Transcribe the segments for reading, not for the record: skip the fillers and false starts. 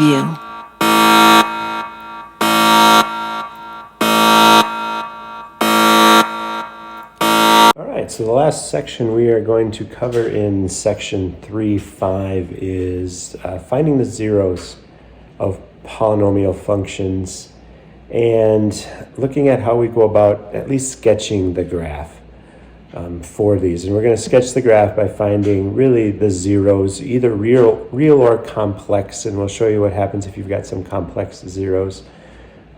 view. So the last section we are going to cover in section 3.5 is finding the zeros of polynomial functions and looking at how we go about at least sketching the graph for these. And we're going to sketch the graph by finding really the zeros, either real or complex, and we'll show you what happens if you've got some complex zeros.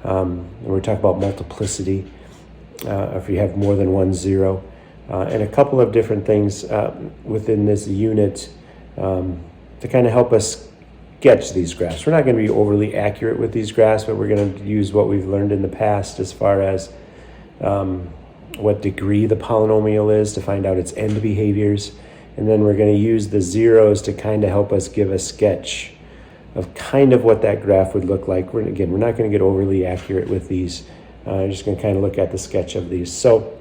And we're talking about multiplicity, if you have more than one zero. And a couple of different things within this unit to kind of help us sketch these graphs. We're not going to be overly accurate with these graphs, but we're going to use what we've learned in the past as far as what degree the polynomial is to find out its end behaviors. And then we're going to use the zeros to kind of help us give a sketch of kind of what that graph would look like. We're not going to get overly accurate with these. I'm just going to kind of look at the sketch of these. So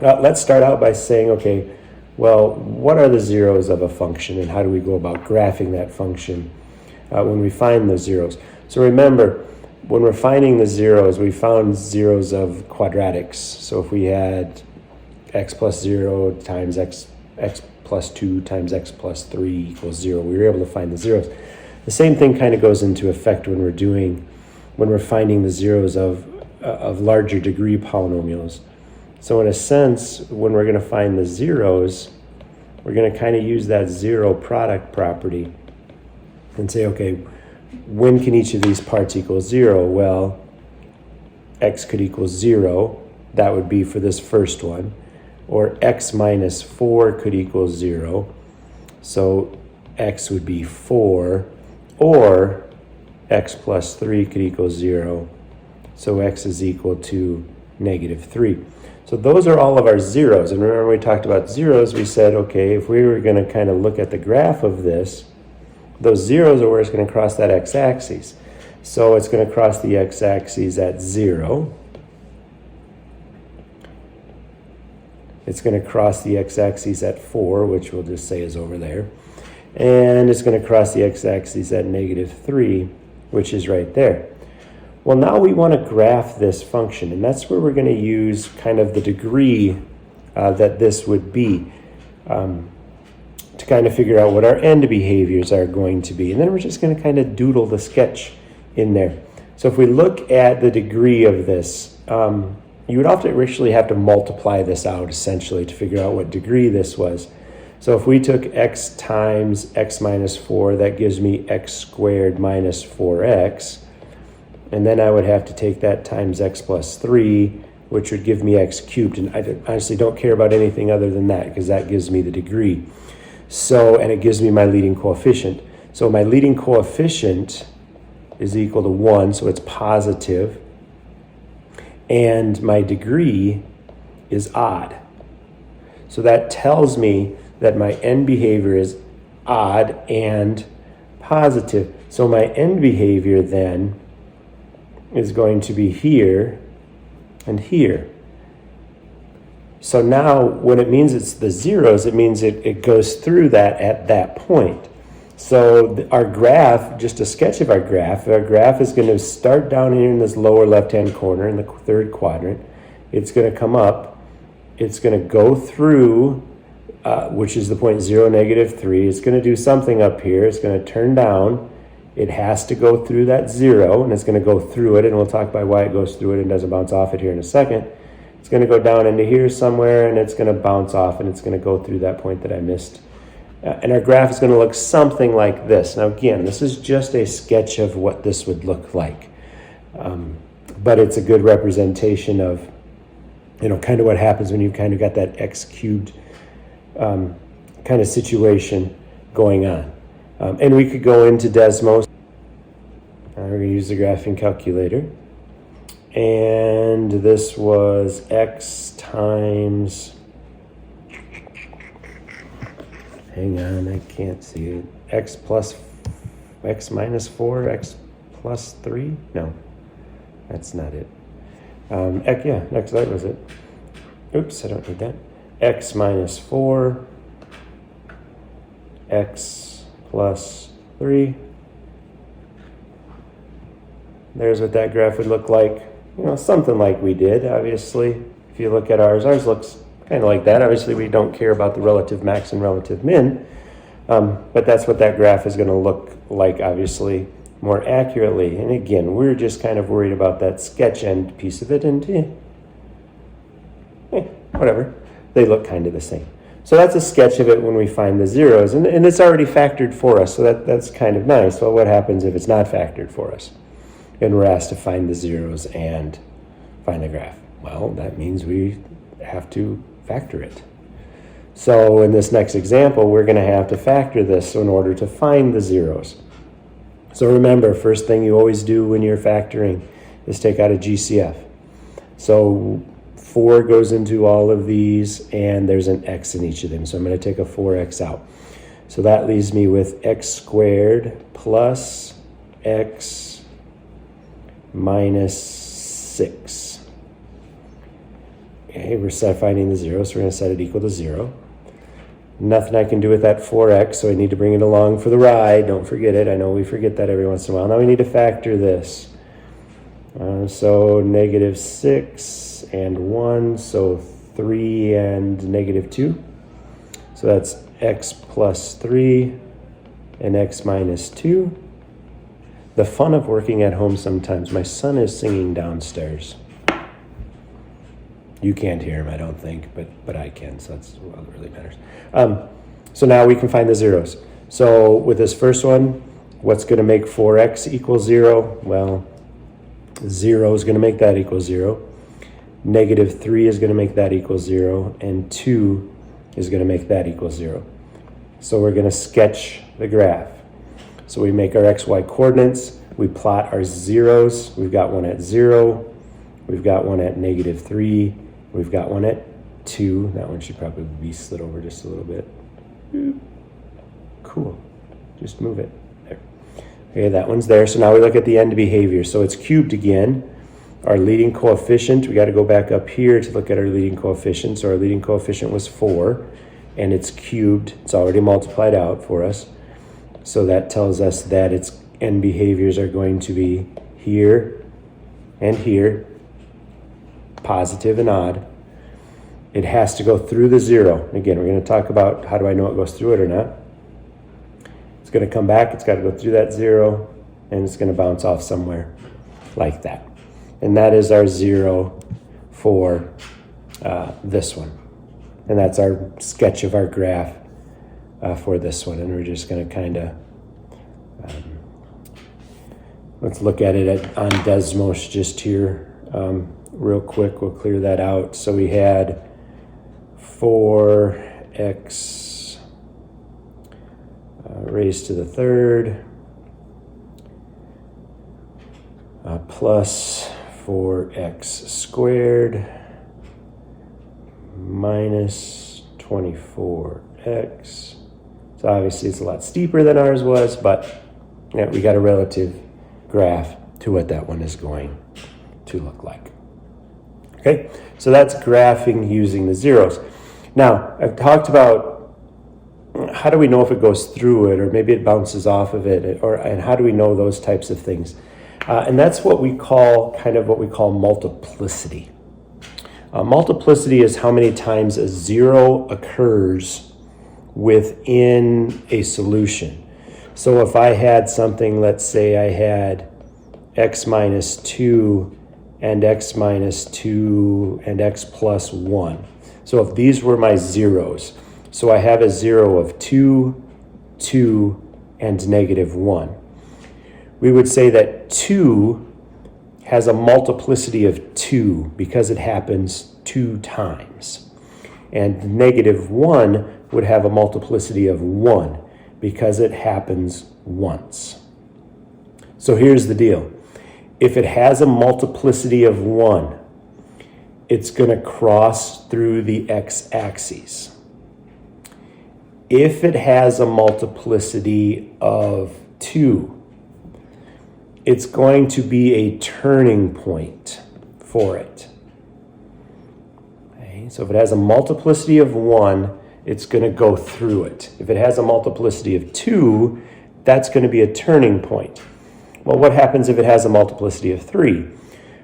let's start out by saying, okay, well, what are the zeros of a function and how do we go about graphing that function when we find the zeros? So remember, when we're finding the zeros, we found zeros of quadratics. So if we had x plus 0 times x plus 2 times x plus 3 equals 0, we were able to find the zeros. The same thing kind of goes into effect when we're finding the zeros of larger degree polynomials. So in a sense, when we're going to find the zeros, we're going to kind of use that zero product property and say, okay, when can each of these parts equal 0? Well, x could equal 0. That would be for this first one. Or x minus 4 could equal 0. So x would be 4. Or x plus 3 could equal 0. So x is equal to negative 3. So those are all of our zeros. And remember we talked about zeros, we said, okay, if we were going to kind of look at the graph of this, those zeros are where it's going to cross that x-axis. So it's going to cross the x-axis at 0. It's going to cross the x-axis at 4, which we'll just say is over there. And it's going to cross the x-axis at negative 3, which is right there. Well, now we want to graph this function, and that's where we're going to use kind of the degree that this would be to kind of figure out what our end behaviors are going to be. And then we're just going to kind of doodle the sketch in there. So if we look at the degree of this, you would often actually have to multiply this out essentially to figure out what degree this was. So if we took x times x minus 4, that gives me x squared minus 4x. And then I would have to take that times x plus 3, which would give me x cubed. And I honestly don't care about anything other than that because that gives me the degree. So, and it gives me my leading coefficient. So my leading coefficient is equal to 1, so it's positive. And my degree is odd. So that tells me that my end behavior is odd and positive. So my end behavior then is going to be here and here. So now when it means it's the zeros, it means it goes through that at that point. So our graph, just a sketch of our graph is going to start down here in this lower left-hand corner in the third quadrant. It's going to come up. It's going to go through, which is the point 0, negative 3. It's going to do something up here. It's going to turn down. It has to go through that 0, and it's going to go through it, and we'll talk about why it goes through it and doesn't bounce off it here in a second. It's going to go down into here somewhere, and it's going to bounce off, and it's going to go through that point that I missed. And our graph is going to look something like this. Now, again, this is just a sketch of what this would look like. But it's a good representation of, kind of what happens when you've kind of got that x cubed kind of situation going on. And we could go into Desmos. We're going to use the graphing calculator. And this was x times, hang on, I can't see it. X minus 4, x plus 3? No, that's not it. That was it. Oops, I don't need that. X minus 4, x plus 3, there's what that graph would look like. Something like we did, obviously. If you look at ours looks kind of like that. Obviously, we don't care about the relative max and relative min, but that's what that graph is going to look like, obviously, more accurately. And again, we're just kind of worried about that sketch end piece of it, and whatever. They look kind of the same. So that's a sketch of it when we find the zeros, and it's already factored for us, so that's kind of nice. Well, what happens if it's not factored for us? And we're asked to find the zeros and find the graph. Well, that means we have to factor it. So in this next example, we're going to have to factor this in order to find the zeros. So remember, first thing you always do when you're factoring is take out a GCF. So 4 goes into all of these, and there's an x in each of them. So I'm going to take a 4x out. So that leaves me with x squared plus x minus 6. Okay, we're finding the zero, so we're going to set it equal to 0. Nothing I can do with that 4x, so I need to bring it along for the ride. Don't forget it. I know we forget that every once in a while. Now we need to factor this. So negative 6 and 1, so 3 and negative 2. So that's x plus 3 and x minus 2. The fun of working at home sometimes. My son is singing downstairs. You can't hear him, I don't think, but I can, so that's what really matters. So now we can find the zeros. So with this first one, what's going to make 4x equal 0? Well, 0 is going to make that equal 0. Negative 3 is going to make that equal 0. And 2 is going to make that equal 0. So we're going to sketch the graph. So we make our xy coordinates. We plot our zeros. We've got one at 0. We've got one at negative 3. We've got one at 2. That one should probably be slid over just a little bit. Cool. Just move it. There. Okay, that one's there. So now we look at the end behavior. So it's cubed again. Our leading coefficient, we got to go back up here to look at our leading coefficient. So our leading coefficient was 4, and it's cubed. It's already multiplied out for us. So that tells us that its end behaviors are going to be here and here, positive and odd. It has to go through the 0. Again, we're going to talk about how do I know it goes through it or not. It's going to come back. It's got to go through that 0, and it's going to bounce off somewhere like that. And that is our 0 for this one. And that's our sketch of our graph for this one. And we're just going to kind of, let's look at it on Desmos just here real quick. We'll clear that out. So we had 4x raised to the third plus 4x squared minus 24x. So obviously it's a lot steeper than ours was, but yeah, we got a relative graph to what that one is going to look like. Okay, so that's graphing using the zeros. Now, I've talked about how do we know if it goes through it, or maybe it bounces off of it, and how do we know those types of things? And that's what we call, multiplicity. Multiplicity is how many times a zero occurs within a solution. So if I had something, let's say I had x minus 2 and x minus 2 and x plus 1. So if these were my zeros, so I have a 0 of 2, 2, and negative 1. We would say that 2 has a multiplicity of 2 because it happens 2 times. And negative 1 would have a multiplicity of 1 because it happens once. So here's the deal. If it has a multiplicity of 1, it's going to cross through the x-axis. If it has a multiplicity of 2, it's going to be a turning point for it. Okay, so if it has a multiplicity of 1, it's going to go through it. If it has a multiplicity of 2, that's going to be a turning point. Well, what happens if it has a multiplicity of 3?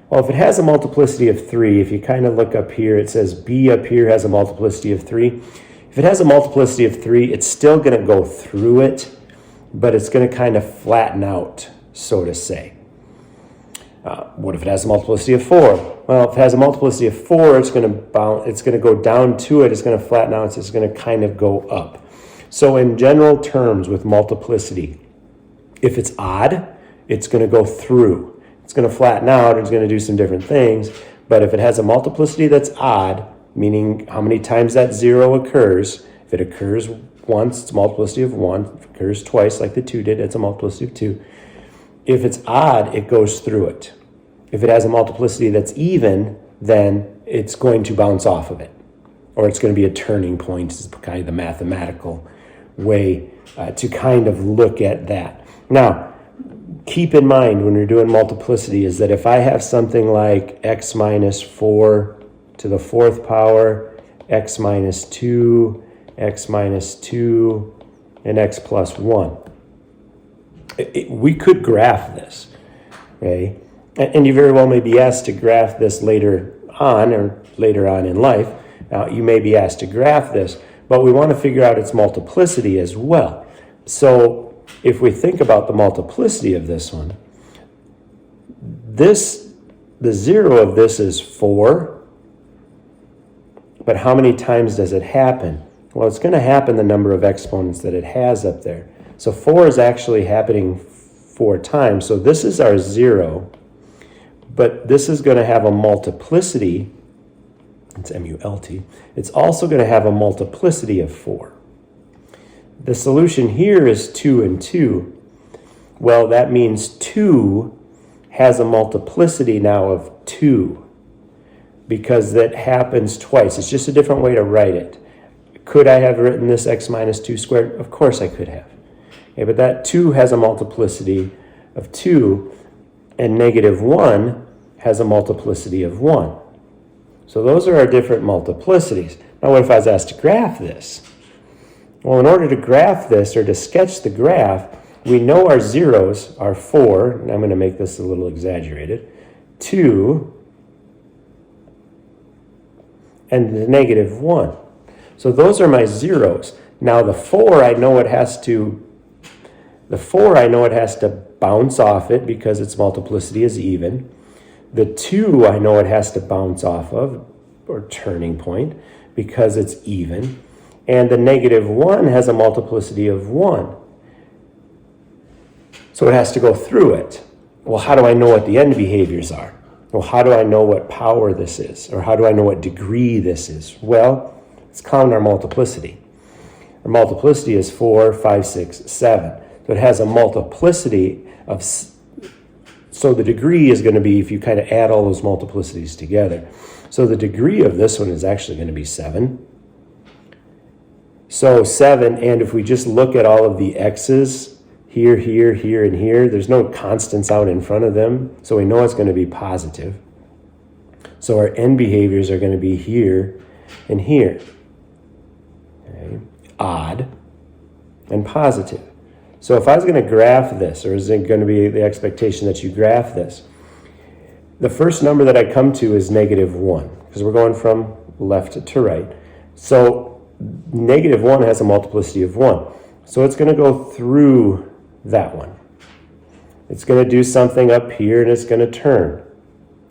Well, if it has a multiplicity of 3, if you kind of look up here, it says b up here has a multiplicity of 3. If it has a multiplicity of 3, it's still going to go through it, but it's going to kind of flatten out, so to say. What if it has a multiplicity of 4? Well, if it has a multiplicity of 4, it's going to go down to it, it's going to flatten out, so it's going to kind of go up. So in general terms with multiplicity, if it's odd, it's going to go through. It's going to flatten out, it's going to do some different things, but if it has a multiplicity that's odd, meaning how many times that 0 occurs, if it occurs once, it's a multiplicity of 1. If it occurs twice, like the 2 did, it's a multiplicity of 2. If it's odd, it goes through it. If it has a multiplicity that's even, then it's going to bounce off of it. Or it's going to be a turning point. This is kind of the mathematical way to kind of look at that. Now, keep in mind when you're doing multiplicity is that if I have something like x minus 4 to the 4th power, x minus 2, x minus 2, and x plus 1. We could graph this, okay? And you very well may be asked to graph this later on or later on in life. Now, you may be asked to graph this, but we want to figure out its multiplicity as well. So if we think about the multiplicity of this one, the 0 of this is 4, but how many times does it happen? Well, it's going to happen the number of exponents that it has up there. So 4 is actually happening 4 times. So this is our 0, but this is going to have a multiplicity. It's M-U-L-T. It's also going to have a multiplicity of 4. The solution here is 2 and 2. Well, that means 2 has a multiplicity now of 2 because that happens twice. It's just a different way to write it. Could I have written this x minus 2 squared? Of course I could have. Okay, but that 2 has a multiplicity of 2, and negative 1 has a multiplicity of 1. So those are our different multiplicities. Now what if I was asked to graph this? Well, in order to graph this or to sketch the graph, we know our zeros are 4, and I'm going to make this a little exaggerated, 2, and the negative 1. So those are my zeros. Now the 4, I know it has to bounce off it because its multiplicity is even. The 2, I know it has to bounce off of, or turning point, because it's even. And the negative 1 has a multiplicity of 1. So it has to go through it. Well, how do I know what the end behaviors are? Well, how do I know what power this is? Or how do I know what degree this is? Well, let's count our multiplicity. Our multiplicity is 4, 5, 6, 7. So it has a multiplicity of, so the degree is going to be, if you kind of add all those multiplicities together. So the degree of this one is actually going to be 7. So 7, and if we just look at all of the x's, here, here, here, and here, there's no constants out in front of them, so we know it's going to be positive. So our end behaviors are going to be here and here. Okay. Odd and positive. So if I was going to graph this, or is it going to be the expectation that you graph this, the first number that I come to is negative 1, because we're going from left to right. So negative 1 has a multiplicity of 1. So it's going to go through that one. It's going to do something up here, and it's going to turn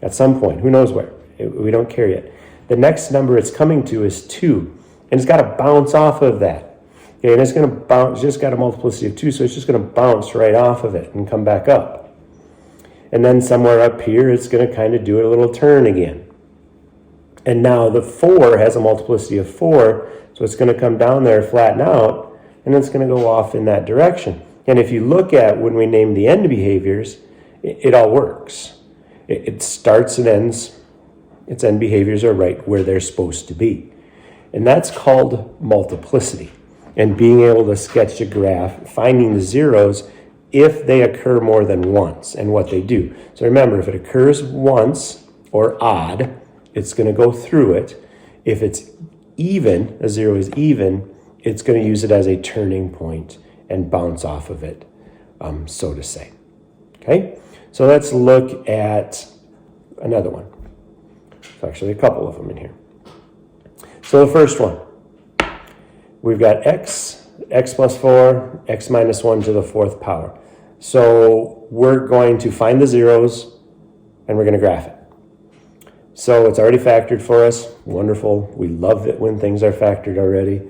at some point. Who knows where? We don't care yet. The next number it's coming to is 2, and it's got to bounce off of that. Okay, and it's going to bounce, just got a multiplicity of 2, so it's just going to bounce right off of it and come back up. And then somewhere up here, it's going to kind of do a little turn again. And now the 4 has a multiplicity of 4, so it's going to come down there, flatten out, and it's going to go off in that direction. And if you look at when we name the end behaviors, it all works. It starts and ends. Its end behaviors are right where they're supposed to be. And that's called multiplicity. And being able to sketch a graph, finding the zeros if they occur more than once and what they do. So remember, if it occurs once or odd, it's going to go through it. If it's even, a 0 is even, it's going to use it as a turning point and bounce off of it, so to say. Okay, so let's look at another one. There's actually a couple of them in here. So the first one, we've got x plus 4, x minus 1 to the 4th power. So we're going to find the zeros and we're going to graph it. So it's already factored for us. Wonderful. We love it when things are factored already.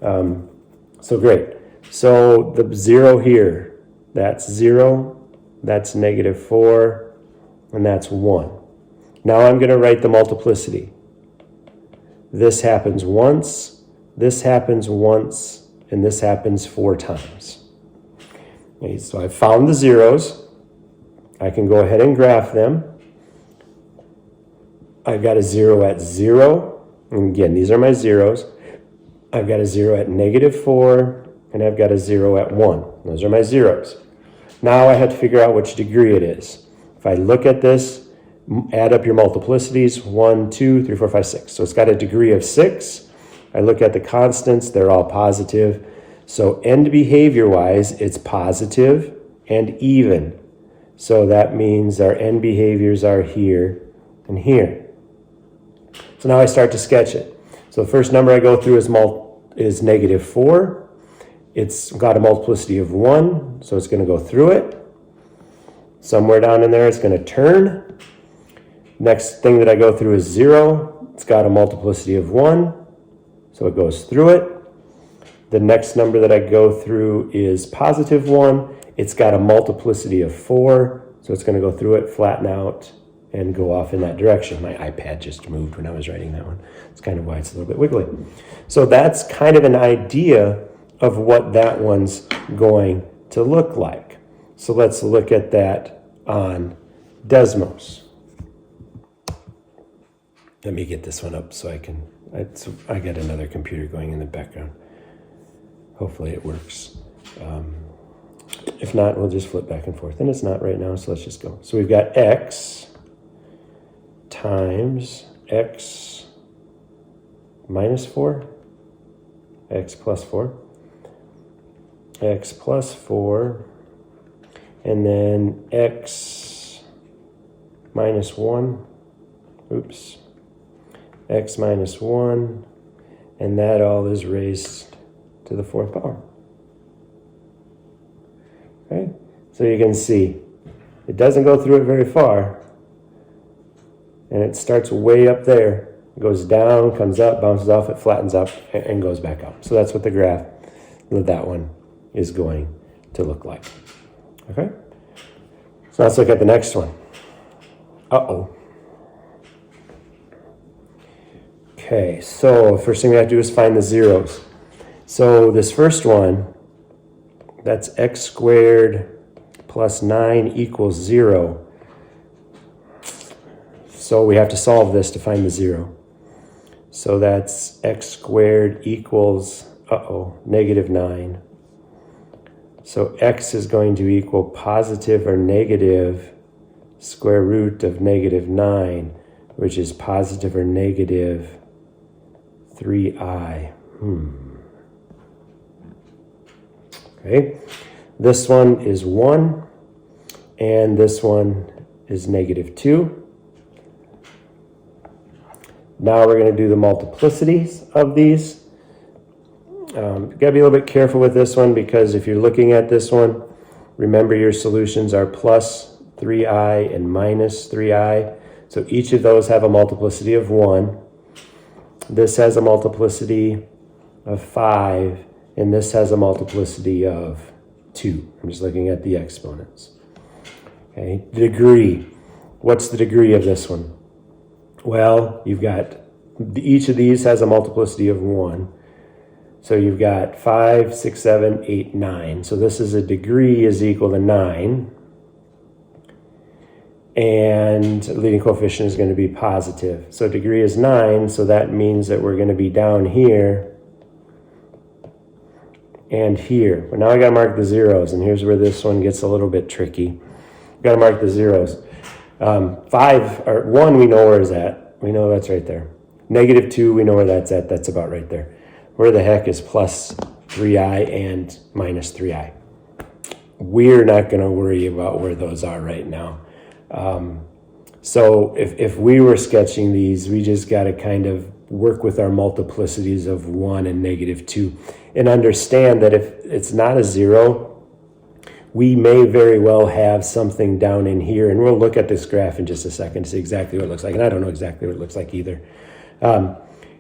So great. So the 0 here, that's 0, that's -4, and that's 1. Now I'm going to write the multiplicity. This happens once, this happens once, and this happens 4 times. Okay, so I found the zeros. I can go ahead and graph them. I've got a 0 at 0. And again, these are my zeros. I've got a 0 at -4, and I've got a 0 at 1. Those are my zeros. Now I have to figure out which degree it is. If I look at this, add up your multiplicities, 1, 2, 3, 4, 5, 6. So it's got a degree of 6. I look at the constants, they're all positive. So end behavior-wise, it's positive and even. So that means our end behaviors are here and here. So now I start to sketch it. So the first number I go through is -4. It's got a multiplicity of 1, so it's going to go through it. Somewhere down in there, it's going to turn. Next thing that I go through is 0. It's got a multiplicity of 1, so it goes through it. The next number that I go through is +1. It's got a multiplicity of 4, so it's going to go through it, flatten out, and go off in that direction. My iPad just moved when I was writing that one. It's kind of why it's a little bit wiggly. So that's kind of an idea of what that one's going to look like. So let's look at that on Desmos. Let me get this one up so I got another computer going in the background. Hopefully it works. If not, we'll just flip back and forth. And it's not right now, so let's just go. So we've got x times x minus 4, x plus 4, x plus 4, and then x minus 1, oops, x minus 1, and that all is raised to the 4th power. Okay, so you can see it doesn't go through it very far, and it starts way up there, goes down, comes up, bounces off, it flattens up, and goes back up. So that's what the graph of that one is going to look like. Okay, so let's look at the next one. Okay, so first thing we have to do is find the zeros. So this first one, that's x squared plus 9 equals 0. So we have to solve this to find the 0. So that's x squared equals, -9. So x is going to equal positive or negative square root of -9, which is positive or negative 3i. Okay, this one is 1, and this one is -2. Now we're going to do the multiplicities of these. You've got to be a little bit careful with this one, because if you're looking at this one, remember your solutions are plus 3i and minus 3i. So each of those have a multiplicity of 1. This has a multiplicity of 5, and this has a multiplicity of 2. I'm just looking at the exponents. Okay, degree. What's the degree of this one? Well, you've got, each of these has a multiplicity of 1. So you've got 5, 6, 7, 8, 9. So this is a degree is equal to 9. And the leading coefficient is going to be positive. So degree is 9, so that means that we're going to be down here and here. But now I got to mark the zeros, and here's where this one gets a little bit tricky. Got to mark the zeros. 5 or 1 we know where is at. We know that's right there. -2 we know where that's at. That's about right there. Where the heck is plus 3i and minus 3i? we're not going to worry about where those are right now. So if we were sketching these, we just got to kind of work with our multiplicities of 1 and -2 and understand that if it's not a 0, we may very well have something down in here, and we'll look at this graph in just a second to see exactly what it looks like, and I don't know exactly what it looks like either.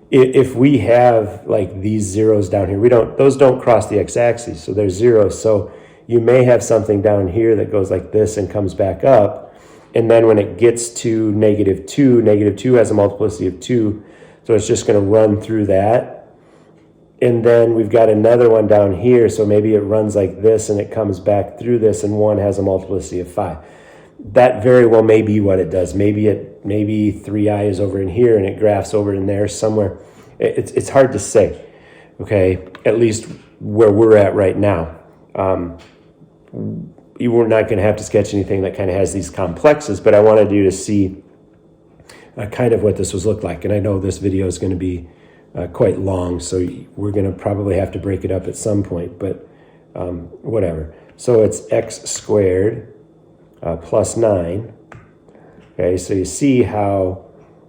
If we have like these zeros down here, those don't cross the x-axis, so they're zeros. So you may have something down here that goes like this and comes back up, and then when it gets to -2 has a multiplicity of 2, so it's just going to run through that. And then we've got another one down here, so maybe it runs like this and it comes back through this, and 1 has a multiplicity of 5. That very well may be what it does. Maybe 3i is over in here and it graphs over in there somewhere. It's hard to say, okay, at least where we're at right now. You were not going to have to sketch anything that kind of has these complexes, but I wanted you to see kind of what this was look like. And I know this video is going to be quite long, so we're going to probably have to break it up at some point, but whatever. So it's x squared plus 9. Okay, so you see how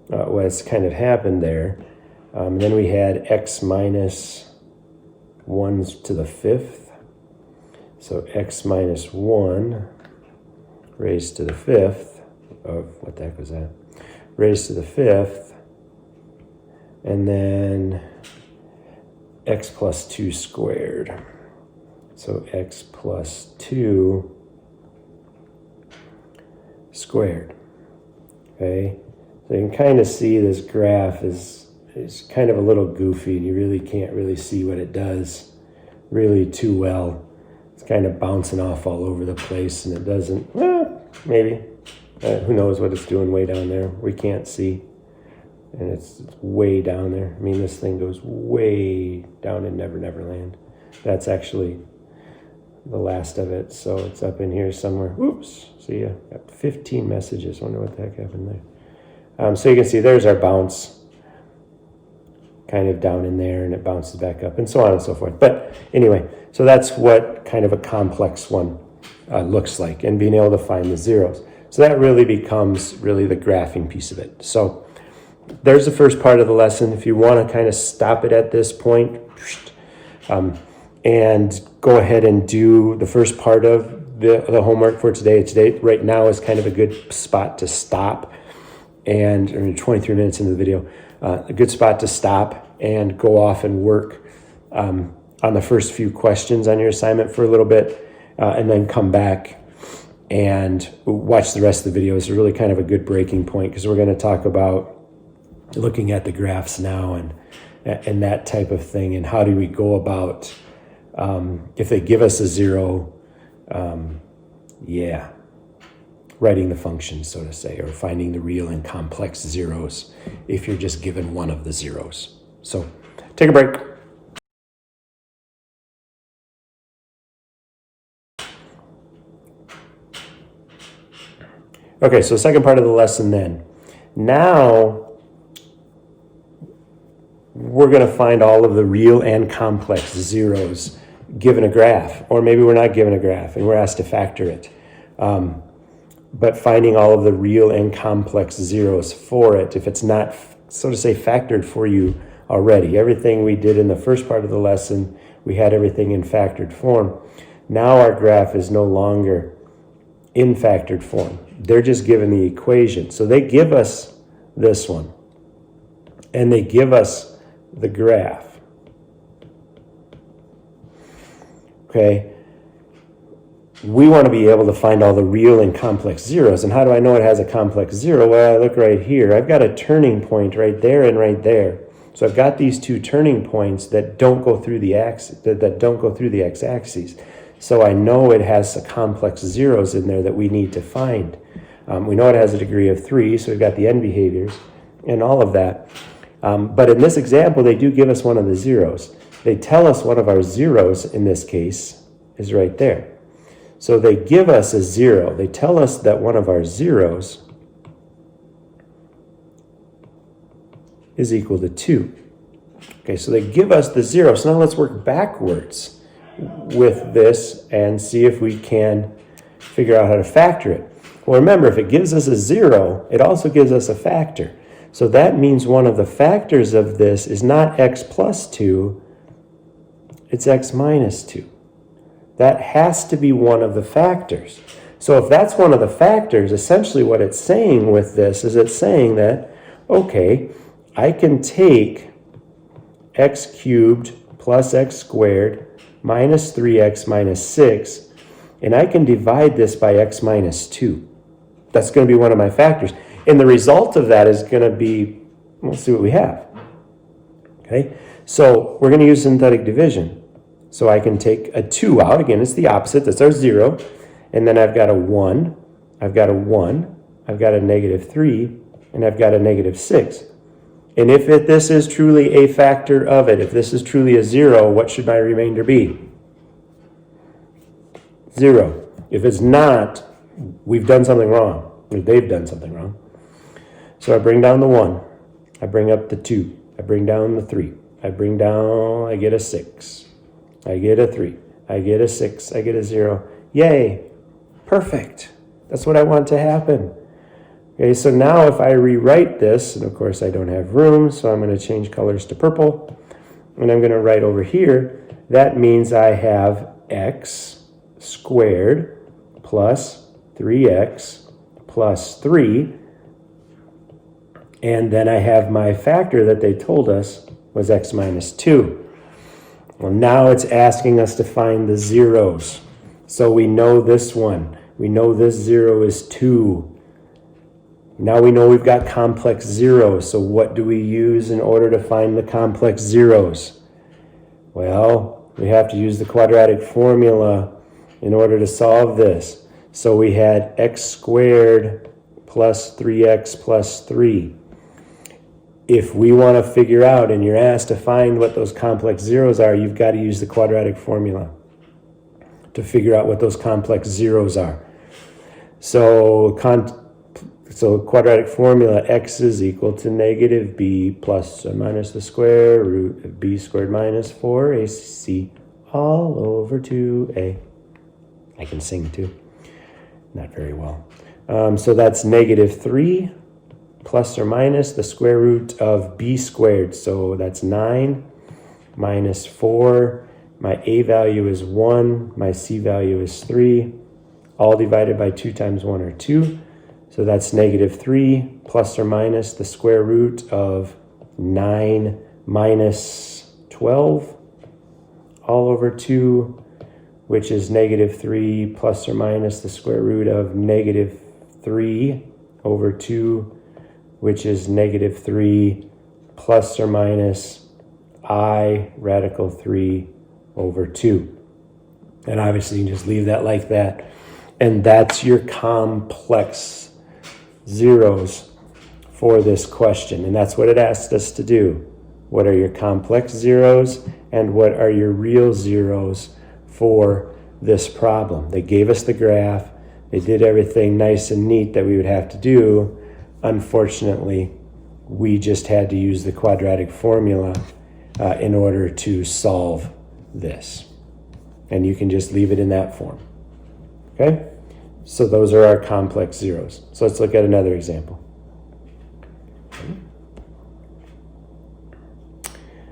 what's kind of happened there. Then we had x minus 1 to the 5th. So x minus 1 raised to the 5th of, what the heck was that? Raised to the 5th. And then x plus 2 squared. So x plus 2 squared. Okay, so you can kind of see this graph is kind of a little goofy, and you really can't really see what it does really too well. It's kind of bouncing off all over the place, and it doesn't, maybe. Who knows what it's doing way down there. We can't see. And it's way down there. I mean, this thing goes way down in Never Never Land. That's actually the last of it. So it's up in here somewhere. Oops. See ya. Got 15 messages. Wonder what the heck happened there. So you can see there's our bounce. Kind of down in there, and it bounces back up, and so on and so forth. But anyway, so that's what kind of a complex one looks like, and being able to find the zeros. So that really becomes the graphing piece of it. So there's the first part of the lesson. If you want to kind of stop it at this point and go ahead and do the first part of the homework for today. Today, right now, is kind of a good spot to stop. And 23 minutes into the video, a good spot to stop and go off and work on the first few questions on your assignment for a little bit, and then come back and watch the rest of the video. It's really kind of a good breaking point, because we're going to talk about looking at the graphs now and that type of thing, and how do we go about if they give us a 0, writing the function, so to say, or finding the real and complex zeros if you're just given one of the zeros. So take a break. Okay, so second part of the lesson then. Now we're going to find all of the real and complex zeros given a graph, or maybe we're not given a graph and we're asked to factor it. But finding all of the real and complex zeros for it, if it's not, so to say, factored for you already. Everything we did in the first part of the lesson, we had everything in factored form. Now our graph is no longer in factored form. They're just given the equation. So they give us this one, and they give us the graph. Okay? We want to be able to find all the real and complex zeros. And how do I know it has a complex zero? Well, I look right here. I've got a turning point right there and right there. So I've got these two turning points that don't go through the x-axis. So I know it has a complex zeros in there that we need to find. We know it has a degree of 3, so we've got the end behaviors and all of that. But in this example, they do give us one of the zeros. They tell us one of our zeros, in this case, is right there. So they give us a 0. They tell us that one of our zeros is equal to 2. Okay, so they give us the 0. So now let's work backwards with this and see if we can figure out how to factor it. Well, remember, if it gives us a 0, it also gives us a factor. So that means one of the factors of this is not x plus 2, it's x minus 2. That has to be one of the factors. So if that's one of the factors, essentially what it's saying with this is it's saying that, okay, I can take x cubed plus x squared minus 3x minus 6, and I can divide this by x minus 2. That's going to be one of my factors. And the result of that is going to be, let's see what we have. Okay, so we're going to use synthetic division. So I can take a 2 out. Again, it's the opposite. That's our 0. And then I've got a 1. I've got a 1. I've got a negative 3. And I've got a negative 6. And if this is truly a factor of it, if this is truly a 0, what should my remainder be? 0. If it's not, we've done something wrong. Or they've done something wrong. So I bring down the 1. I bring up the 2. I bring down the 3. I bring down, I get a 6. I get a 3. I get a 6. I get a 0. Yay. Perfect. That's what I want to happen. Okay, so now if I rewrite this, and of course I don't have room, so I'm going to change colors to purple. And I'm going to write over here, that means I have x squared plus 3x plus 3. And then I have my factor that they told us was x minus 2. Well, now it's asking us to find the zeros. So we know this one. We know this 0 is 2. Now we know we've got complex zeros. So what do we use in order to find the complex zeros? Well, we have to use the quadratic formula in order to solve this. So we had x squared plus 3x plus 3. If we want to figure out, and you're asked to find what those complex zeros are, you've got to use the quadratic formula to figure out what those complex zeros are. So quadratic formula, x is equal to negative b plus or minus the square root of b squared minus 4ac all over 2a. I can sing too. Not very well. So that's negative 3 plus or minus the square root of b squared. So that's 9 minus 4. My a value is 1. My c value is 3. All divided by 2 times 1 or 2. So that's negative 3 plus or minus the square root of 9 minus 12 all over 2, which is negative 3 plus or minus the square root of negative 3 over 2, which is negative 3 plus or minus I radical 3 over 2. And obviously you can just leave that like that. And that's your complex zeros for this question. And that's what it asked us to do. What are your complex zeros and what are your real zeros for this problem? They gave us the graph. They did everything nice and neat that we would have to do. Unfortunately, we just had to use the quadratic formula in order to solve this. And you can just leave it in that form. Okay? So those are our complex zeros. So let's look at another example.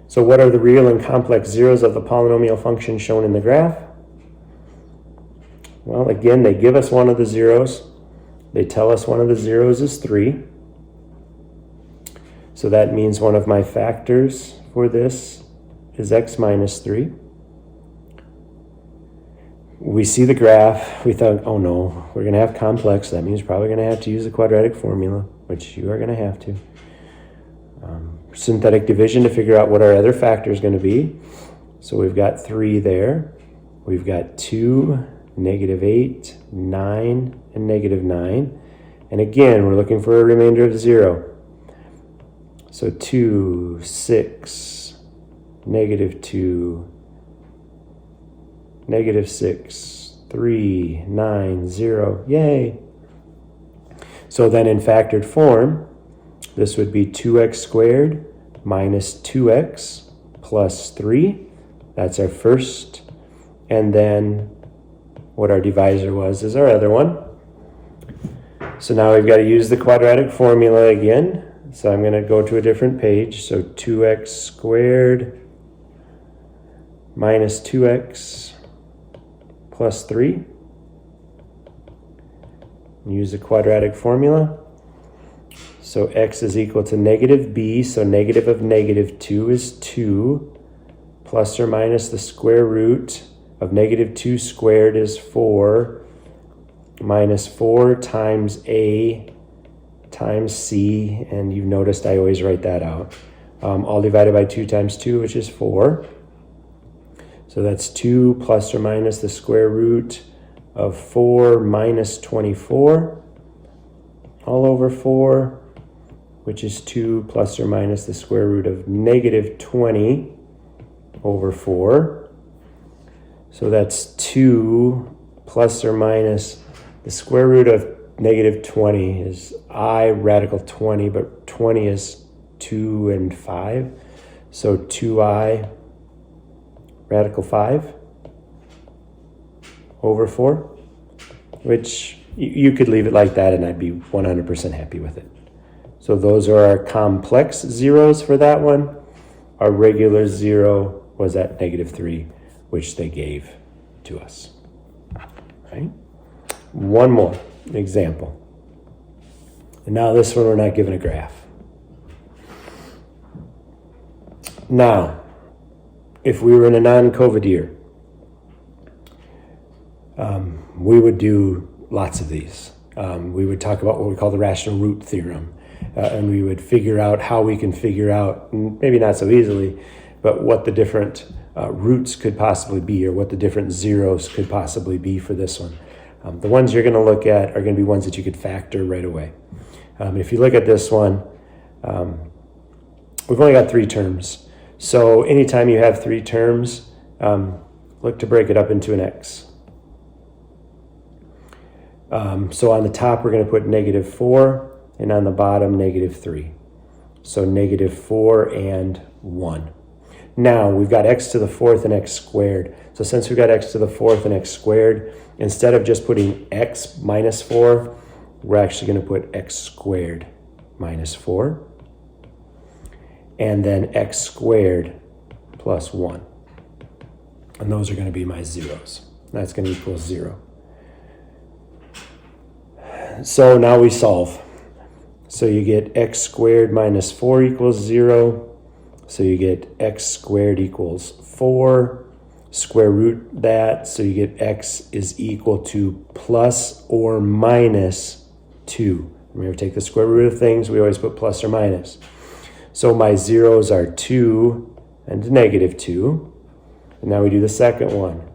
So what are the real and complex zeros of the polynomial function shown in the graph? Well, again, they give us one of the zeros. They tell us one of the zeros is 3. So that means one of my factors for this is x minus 3. We see the graph. We thought, oh no, we're going to have complex. That means we're probably going to have to use the quadratic formula, which you are going to have to. Synthetic division to figure out what our other factor is going to be. So we've got 3 there. We've got 2, negative 8, 9, and negative 9. And again, we're looking for a remainder of 0. So 2, 6, negative 2, negative 6, 3, 9, 0. Yay! So then in factored form, this would be 2x squared minus 2x plus 3. That's our first and then what our divisor was is our other one. So now we've got to use the quadratic formula again. So I'm going to go to a different page. So 2x squared minus 2x plus 3. Use the quadratic formula. So x is equal to negative b, so negative of negative 2 is 2, plus or minus the square root of negative 2 squared is 4, minus 4 times a times c, and you've noticed I always write that out. All divided by 2 times 2, which is 4. So that's 2 plus or minus the square root of 4 minus 24, all over 4, which is 2 plus or minus the square root of negative 20 over 4. So that's 2 plus or minus the square root of negative 20 is I radical 20, but 20 is 2 and 5. So 2I radical 5 over 4, which you could leave it like that and I'd be 100% happy with it. So those are our complex zeros for that one. Our regular zero was at negative 3, which they gave to us. Right? One more example. And now this one we're not given a graph. Now, if we were in a non-COVID year, we would do lots of these. We would talk about what we call the rational root theorem, and we would figure out how we can figure out, maybe not so easily, but what the different roots could possibly be, or what the different zeros could possibly be for this one. The ones you're going to look at are going to be ones that you could factor right away. If you look at this one, we've only got 3 terms. So anytime you have 3 terms, look to break it up into an x. So on the top, we're going to put negative 4, and on the bottom, negative 3. So negative 4 and 1. Now, we've got x to the 4th and x squared. So since we've got x to the 4th and x squared, instead of just putting x minus 4, we're actually going to put x squared minus 4. And then x squared plus 1. And those are going to be my zeros. That's going to equal 0. So now we solve. So you get x squared minus 4 equals 0. So you get x squared equals 4. Square root that. So you get x is equal to plus or minus 2. Remember, take the square root of things. We always put plus or minus. So my zeros are 2 and negative 2. And now we do the second one.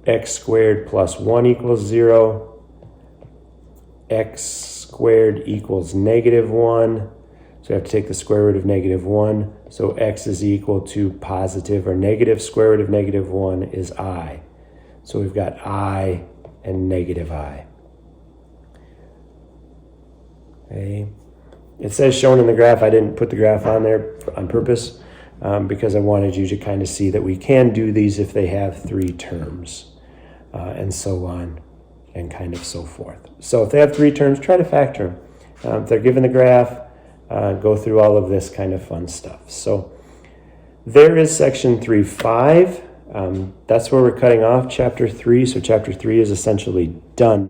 X squared plus 1 equals 0. X squared equals negative 1. So we have to take the square root of negative 1. So x is equal to positive or negative square root of negative 1 is I. So we've got I and negative I. Okay. It says shown in the graph. I didn't put the graph on there on purpose because I wanted you to kind of see that we can do these if they have 3 terms and so on and kind of so forth. So if they have 3 terms, try to factor them. If they're given the graph, go through all of this kind of fun stuff. So there is section 3.5. That's where we're cutting off chapter 3. So chapter 3 is essentially done.